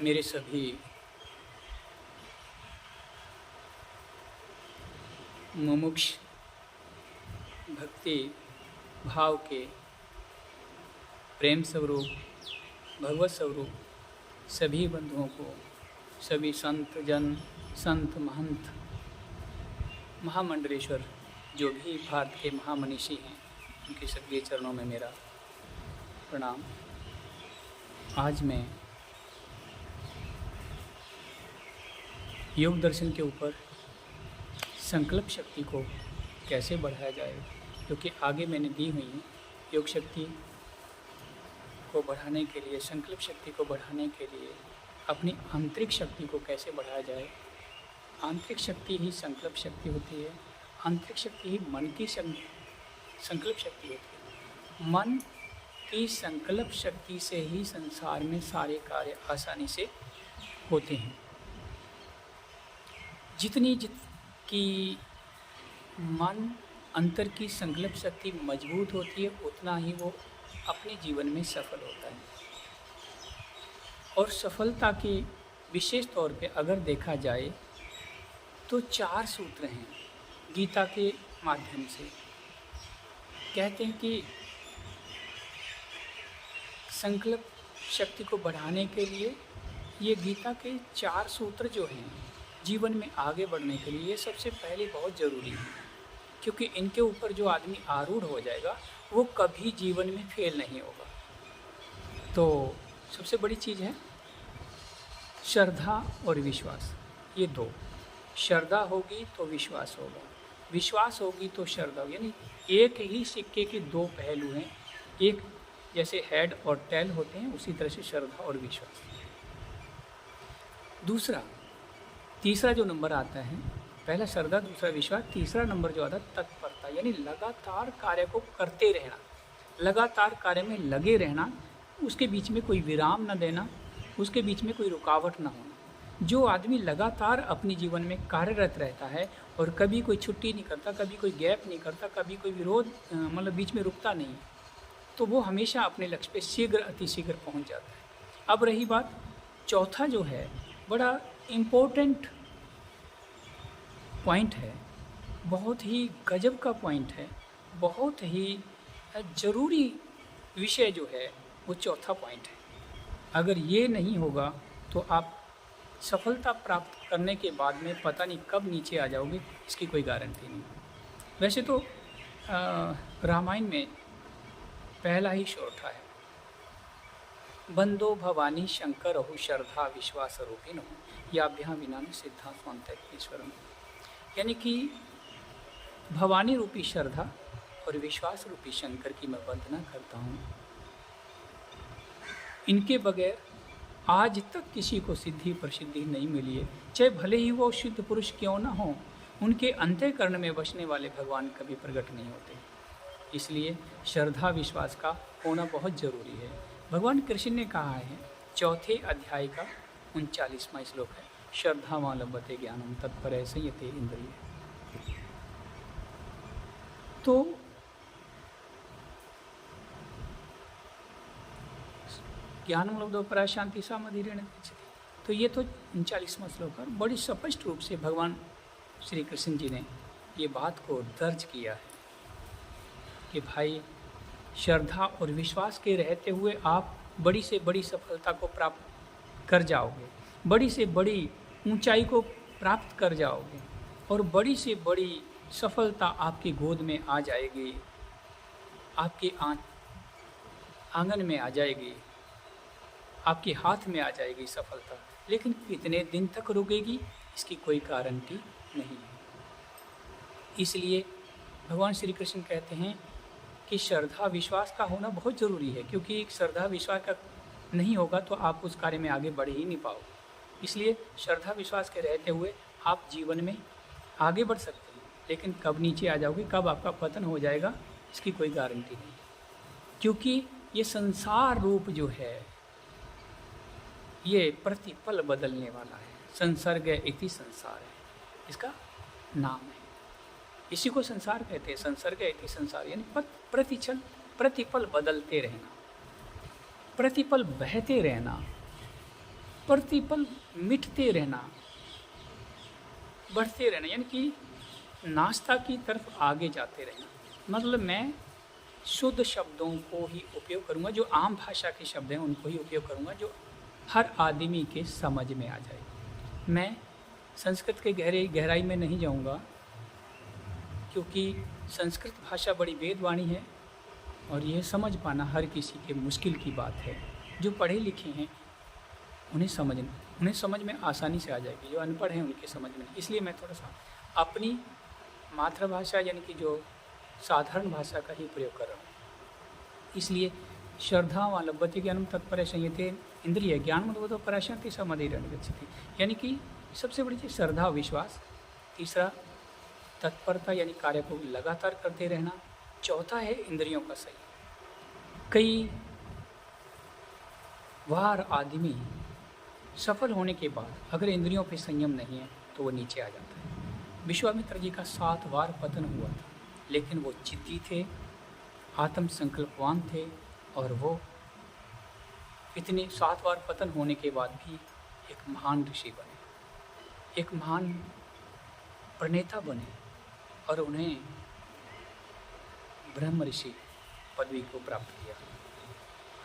मेरे सभी मुमुक्ष भक्ति भाव के प्रेम स्वरूप भगवत स्वरूप सभी बंधुओं को, सभी संत जन, संत महंत, महामंडलेश्वर जो भी भारत के महामनीषी हैं, उनके सभी चरणों में मेरा प्रणाम। आज मैं योग दर्शन के ऊपर संकल्प शक्ति को कैसे बढ़ाया जाए, क्योंकि आगे मैंने दी हुई है योग शक्ति को बढ़ाने के लिए, संकल्प शक्ति को बढ़ाने के लिए अपनी आंतरिक शक्ति को कैसे बढ़ाया जाए। आंतरिक शक्ति ही संकल्प शक्ति होती है, आंतरिक शक्ति ही मन की संकल्प शक्ति होती है। मन की संकल्प शक्ति से ही संसार में सारे कार्य आसानी से होते हैं। जितनी मन अंतर की संकल्प शक्ति मजबूत होती है, उतना ही वो अपने जीवन में सफल होता है। और सफलता के विशेष तौर पे अगर देखा जाए तो 4 सूत्र हैं गीता के माध्यम से। कहते हैं कि संकल्प शक्ति को बढ़ाने के लिए ये गीता के 4 सूत्र जो हैं जीवन में आगे बढ़ने के लिए, ये सबसे पहले बहुत ज़रूरी है, क्योंकि इनके ऊपर जो आदमी आरूढ़ हो जाएगा वो कभी जीवन में फेल नहीं होगा। तो सबसे बड़ी चीज़ है श्रद्धा और विश्वास। ये 2, श्रद्धा होगी तो विश्वास होगा, विश्वास होगी तो श्रद्धा होगी। यानी एक ही सिक्के के 2 पहलू हैं। एक जैसे हेड और टेल होते हैं, उसी तरह से श्रद्धा और विश्वास। तीसरा जो नंबर आता है, पहला श्रद्धा, दूसरा विश्वास, तीसरा नंबर जो आता है तत्परता। यानी लगातार कार्य को करते रहना, लगातार कार्य में लगे रहना, उसके बीच में कोई विराम न देना, उसके बीच में कोई रुकावट ना होना। जो आदमी लगातार अपने जीवन में कार्यरत रहता है और कभी कोई छुट्टी नहीं करता, कभी कोई गैप नहीं करता, कभी कोई विरोध मतलब बीच में रुकता नहीं, तो वो हमेशा अपने लक्ष्य पे शीघ्र अतिशीघ्र पहुंच जाता है। अब रही बात चौथा, जो है बड़ा इम्पोर्टेंट पॉइंट है, बहुत ही गजब का पॉइंट है, बहुत ही ज़रूरी विषय जो है वो चौथा पॉइंट है। अगर ये नहीं होगा तो आप सफलता प्राप्त करने के बाद में पता नहीं कब नीचे आ जाओगे, इसकी कोई गारंटी नहीं। वैसे तो रामायण में पहला ही श्लोक है, बंदो भवानी शंकर अहु श्रद्धा विश्वास रूपिण याभ्याम विना सिद्धा स्वांतईश्वरम। यानी कि भवानी रूपी श्रद्धा और विश्वास रूपी शंकर की मैं वंदना करता हूँ। इनके बगैर आज तक किसी को सिद्धि प्रसिद्धि नहीं मिली है, चाहे भले ही वो शुद्ध पुरुष क्यों ना हो, उनके अंतःकरण में बसने वाले भगवान कभी प्रकट नहीं होते। इसलिए श्रद्धा विश्वास का होना बहुत ज़रूरी है। भगवान कृष्ण ने कहा है, 4 अध्याय का 39वां श्लोक है, श्रद्धावान लभते ज्ञानम तत्पर संयते इंद्रिय। तो ज्ञानम लब्धो परा शांति सामधिरेण गच्छति। तो ये तो 39वां श्लोक है। बड़ी स्पष्ट रूप से भगवान श्री कृष्ण जी ने ये बात को दर्ज किया है कि भाई श्रद्धा और विश्वास के रहते हुए आप बड़ी से बड़ी सफलता को प्राप्त कर जाओगे, बड़ी से बड़ी ऊंचाई को प्राप्त कर जाओगे और बड़ी से बड़ी सफलता आपकी गोद में आ जाएगी, आपके आंगन में आ जाएगी, आपके हाथ में आ जाएगी सफलता। लेकिन कितने दिन तक रुकेगी, इसकी कोई गारंटी नहीं है। इसलिए भगवान श्री कृष्ण कहते हैं कि श्रद्धा विश्वास का होना बहुत ज़रूरी है, क्योंकि श्रद्धा विश्वास का नहीं होगा तो आप उस कार्य में आगे बढ़ ही नहीं पाओगे। इसलिए श्रद्धा विश्वास के रहते हुए आप जीवन में आगे बढ़ सकते हैं, लेकिन कब नीचे आ जाओगे, कब आपका पतन हो जाएगा, इसकी कोई गारंटी नहीं। क्योंकि ये संसार रूप जो है ये प्रतिपल बदलने वाला है। संसर्ग इति संसार है इसका नाम है, इसी को संसार कहते हैं। संसर्ग इति संसार यानी प्रतिपल बदलते रहना। प्रतिपल बहते रहना, प्रतिपल मिटते रहना, बढ़ते रहना, यानी कि नाश्ता की तरफ आगे जाते रहना। मतलब मैं शुद्ध शब्दों को ही उपयोग करूँगा, जो आम भाषा के शब्द हैं उनको ही उपयोग करूँगा, जो हर आदमी के समझ में आ जाए। मैं संस्कृत के गहराई में नहीं जाऊँगा, क्योंकि संस्कृत भाषा बड़ी वेदवाणी है और यह समझ पाना हर किसी के मुश्किल की बात है। जो पढ़े लिखे हैं उन्हें समझ में आसानी से आ जाएगी, जो अनपढ़ हैं उनके समझ में नहीं। इसलिए मैं थोड़ा सा अपनी मातृभाषा यानी कि जो साधारण भाषा का ही प्रयोग कर रहा हूँ। इसलिए श्रद्धा व लभ्यते ज्ञानम तत्पर संयते इंद्रिय ज्ञान मदोतो पराशांति समाधिरण गच्छति, यानी कि सबसे बड़ी चीज़ श्रद्धा विश्वास, तीसरा तत्परता यानी कार्य को लगातार करते रहना, चौथा है इंद्रियों का संयम। कई बार आदमी सफल होने के बाद अगर इंद्रियों पे संयम नहीं है तो वो नीचे आ जाता है। विश्वामित्र जी का 7 बार पतन हुआ था, लेकिन वो जिद्दी थे, आत्म संकल्पवान थे और वो इतने 7 बार पतन होने के बाद भी एक महान ऋषि बने, एक महान प्रणेता बने और उन्हें ब्रह्म ऋषि पदवी को प्राप्त किया।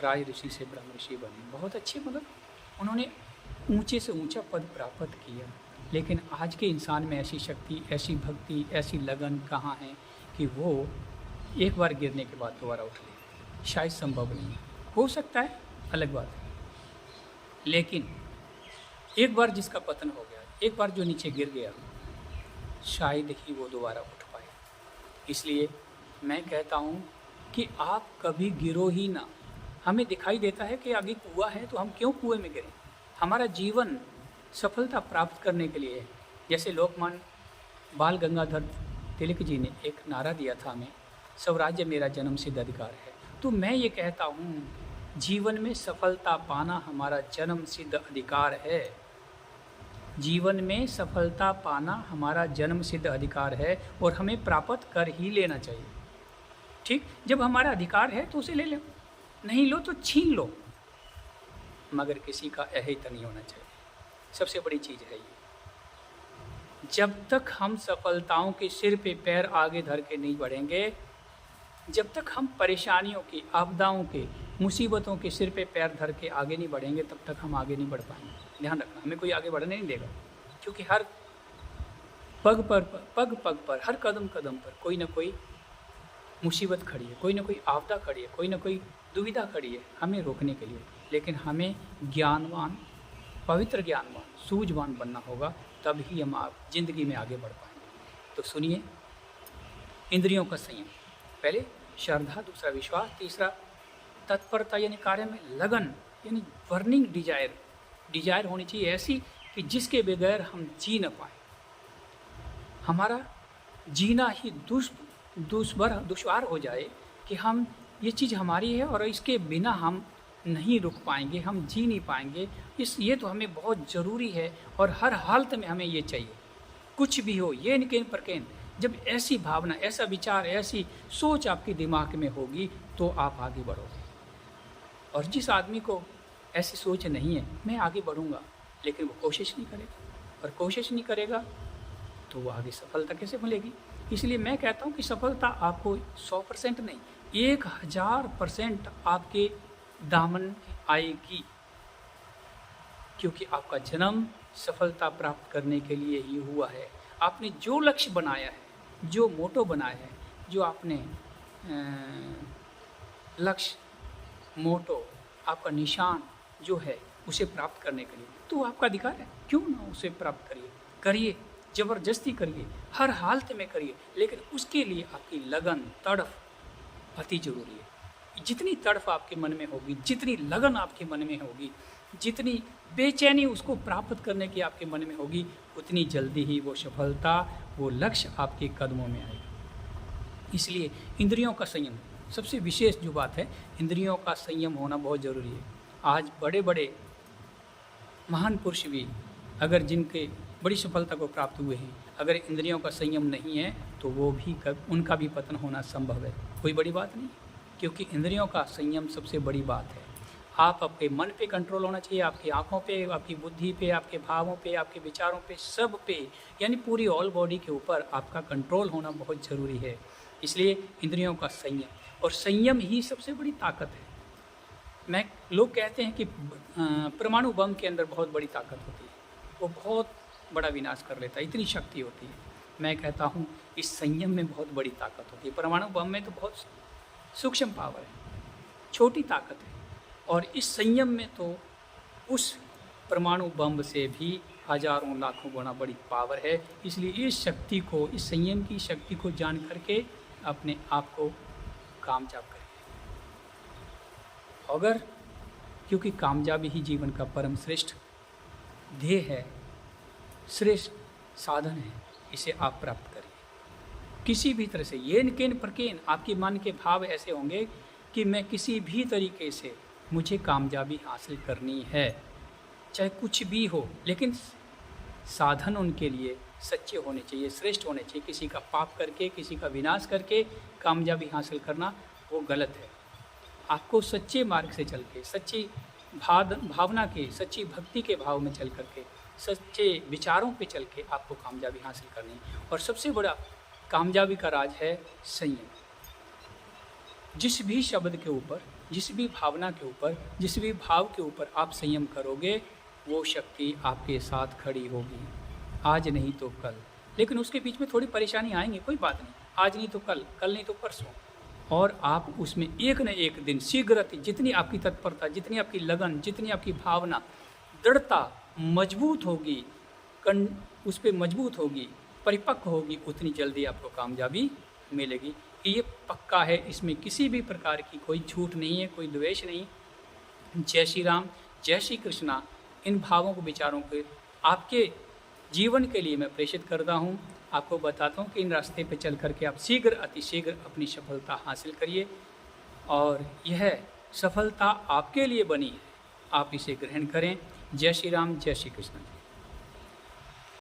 राज ऋषि से ब्रह्म ऋषि बने, बहुत अच्छे, मतलब उन्होंने ऊंचे से ऊंचा पद प्राप्त किया। लेकिन आज के इंसान में ऐसी शक्ति, ऐसी भक्ति, ऐसी लगन कहाँ है कि वो एक बार गिरने के बाद दोबारा उठ ले? शायद संभव नहीं है। हो सकता है, अलग बात है, लेकिन एक बार जिसका पतन हो गया, एक बार जो नीचे गिर गया, शायद ही वो दोबारा उठ पाए। इसलिए मैं कहता हूँ कि आप कभी गिरो ही ना। हमें दिखाई देता है कि आगे कुआं है तो हम क्यों कुएं में गिरें? हमारा जीवन सफलता प्राप्त करने के लिए है। जैसे लोकमान्य बाल गंगाधर तिलक जी ने एक नारा दिया था हमें, स्वराज्य मेरा जन्म सिद्ध अधिकार है। तो मैं ये कहता हूँ, जीवन में सफलता पाना हमारा जन्म सिद्ध अधिकार है। जीवन में सफलता पाना हमारा जन्म सिद्ध अधिकार है और हमें प्राप्त कर ही लेना चाहिए। ठीक, जब हमारा अधिकार है तो उसे ले लो, नहीं लो तो छीन लो, मगर किसी का अहित नहीं होना चाहिए। सबसे बड़ी चीज़ है ये। जब तक हम सफलताओं के सिर पे पैर आगे धर के नहीं बढ़ेंगे, जब तक हम परेशानियों की, आपदाओं के, मुसीबतों के सिर पे पैर धर के आगे नहीं बढ़ेंगे, तब तक हम आगे नहीं बढ़ पाएंगे। ध्यान रखना, हमें कोई आगे बढ़ने नहीं देगा, क्योंकि हर पग पर, हर कदम पर कोई ना कोई मुसीबत खड़ी है, कोई ना कोई आपदा खड़ी है, कोई ना कोई दुविधा खड़ी है हमें रोकने के लिए। लेकिन हमें ज्ञानवान, पवित्र ज्ञानवान, सूझवान बनना होगा, तब ही हम जिंदगी में आगे बढ़ पाएंगे। तो सुनिए, इंद्रियों का संयम, पहले श्रद्धा, दूसरा विश्वास, तीसरा तत्परता यानी कार्य में लगन, यानी बर्निंग डिजायर होनी चाहिए ऐसी कि जिसके बगैर हम जी न पाए। हमारा जीना ही दुश्वार हो जाए कि हम, ये चीज़ हमारी है और इसके बिना हम नहीं रुक पाएंगे, हम जी नहीं पाएंगे। ये तो हमें बहुत ज़रूरी है और हर हालत में हमें ये चाहिए, कुछ भी हो, ये निकेन परकेन। जब ऐसी भावना, ऐसा विचार, ऐसी सोच आपके दिमाग में होगी तो आप आगे बढ़ोगे। और जिस आदमी को ऐसी सोच नहीं है, मैं आगे बढ़ूंगा, लेकिन वो कोशिश नहीं करेगा, और कोशिश नहीं करेगा तो वो आगे सफलता कैसे मिलेगी? इसलिए मैं कहता हूँ कि सफलता आपको 100% नहीं, 1000% आपके दामन में आएगी, क्योंकि आपका जन्म सफलता प्राप्त करने के लिए ही हुआ है। आपने जो लक्ष्य बनाया है, जो मोटो बनाया है, जो आपने लक्ष्य, मोटो, आपका निशान जो है उसे प्राप्त करने के लिए, तो आपका अधिकार है, क्यों ना उसे प्राप्त करिए, ज़बरदस्ती करिए, हर हालत में करिए, लेकिन उसके लिए आपकी लगन, तड़फ अति जरूरी है। जितनी तड़फ आपके मन में होगी, जितनी लगन आपके मन में होगी, जितनी बेचैनी उसको प्राप्त करने की आपके मन में होगी, उतनी जल्दी ही वो सफलता, वो लक्ष्य आपके कदमों में आएगा। इसलिए इंद्रियों का संयम सबसे विशेष जो बात है, इंद्रियों का संयम होना बहुत ज़रूरी है। आज बड़े बड़े महान पुरुष भी, अगर जिनके बड़ी सफलता को प्राप्त हुए हैं, अगर इंद्रियों का संयम नहीं है तो वो भी उनका भी पतन होना संभव है। कोई बड़ी बात नहीं, क्योंकि इंद्रियों का संयम सबसे बड़ी बात है। आप आपके मन पे कंट्रोल होना चाहिए, आपकी आँखों पे, आपकी बुद्धि पे, आपके भावों पे, आपके विचारों पे, सब पे, यानी पूरी ऑल बॉडी के ऊपर आपका कंट्रोल होना बहुत ज़रूरी है। इसलिए इंद्रियों का संयम, और संयम ही सबसे बड़ी ताकत है। लोग कहते हैं कि परमाणु बम के अंदर बहुत बड़ी ताकत होती है, वो बहुत बड़ा विनाश कर लेता है, इतनी शक्ति होती है। मैं कहता हूँ इस संयम में बहुत बड़ी ताकत होती है। परमाणु बम में तो बहुत सूक्ष्म पावर है, छोटी ताकत है, और इस संयम में तो उस परमाणु बम से भी हजारों लाखों गुना बड़ी पावर है। इसलिए इस शक्ति को, इस संयम की शक्ति को जान करके अपने आप को कामयाब करें। अगर, क्योंकि कामयाबी ही जीवन का परम श्रेष्ठ ध्येय है, श्रेष्ठ साधन है, इसे आप प्राप्त करिए किसी भी तरह से। येन केन प्रकेन आपके मन के भाव ऐसे होंगे कि मैं किसी भी तरीके से, मुझे कामयाबी हासिल करनी है, चाहे कुछ भी हो, लेकिन साधन उनके लिए सच्चे होने चाहिए, श्रेष्ठ होने चाहिए। किसी का पाप करके, किसी का विनाश करके कामयाबी हासिल करना वो गलत है। आपको सच्चे मार्ग से चल के, सच्ची भावना के, सच्ची भक्ति के भाव में चल करके, सच्चे विचारों पे चल के आपको कामयाबी हासिल करनी है। और सबसे बड़ा कामयाबी का राज है संयम। जिस भी शब्द के ऊपर, जिस भी भावना के ऊपर, जिस भी भाव के ऊपर आप संयम करोगे, वो शक्ति आपके साथ खड़ी होगी, आज नहीं तो कल। लेकिन उसके बीच में थोड़ी परेशानी आएंगी, कोई बात नहीं, आज नहीं तो कल, कल नहीं तो परसों, और आप उसमें एक न एक दिन शीघ्र, जितनी आपकी तत्परता, जितनी आपकी लगन, जितनी आपकी भावना, दृढ़ता मजबूत होगी, उस पर मजबूत होगी, परिपक्व होगी, उतनी जल्दी आपको कामयाबी मिलेगी। ये पक्का है, इसमें किसी भी प्रकार की कोई झूठ नहीं है, कोई द्वेष नहीं। जय श्री राम, जय श्री कृष्णा। इन भावों को, विचारों को आपके जीवन के लिए मैं प्रेषित करता हूँ, आपको बताता हूँ कि इन रास्ते पर चल करके आप शीघ्र, अतिशीघ्र अपनी सफलता हासिल करिए, और यह सफलता आपके लिए बनी है, आप इसे ग्रहण करें। जय श्री राम, जय श्री कृष्ण।